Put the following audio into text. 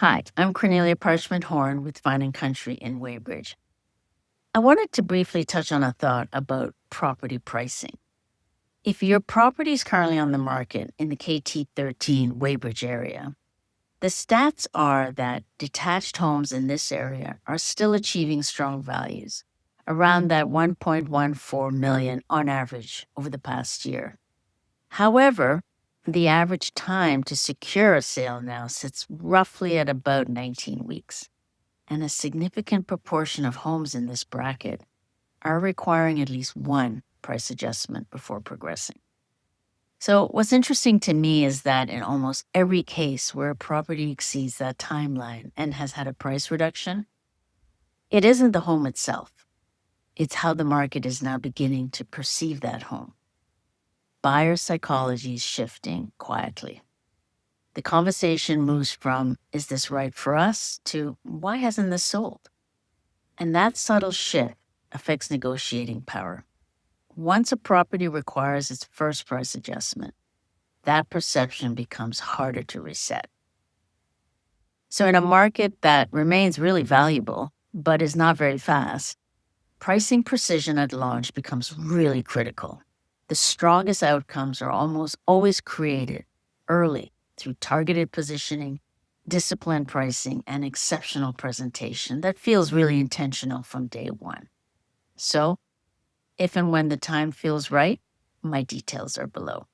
Hi, I'm Cornelia PARCHMENT-HORN with Vine & Country in Weybridge. I wanted to briefly touch on a thought about property pricing. If your property is currently on the market in the KT13 Weybridge area, the stats are that detached homes in this area are still achieving strong values, around that 1.14 million on average over the past year. However, the average time to secure a sale now sits roughly at about 19 weeks, and a significant proportion of homes in this bracket are requiring at least one price adjustment before progressing. So what's interesting to me is that in almost every case where a property exceeds that timeline and has had a price reduction, it isn't the home itself. It's how the market is now beginning to perceive that home. Buyer psychology is shifting quietly. The conversation moves from, is this right for us, to why hasn't this sold? And that subtle shift affects negotiating power. Once a property requires its first price adjustment, that perception becomes harder to reset. So in a market that remains really valuable, but is not very fast, pricing precision at launch becomes really critical. The strongest outcomes are almost always created early through targeted positioning, disciplined pricing, and exceptional presentation that feels really intentional from day one. So, if and when the time feels right, my details are below.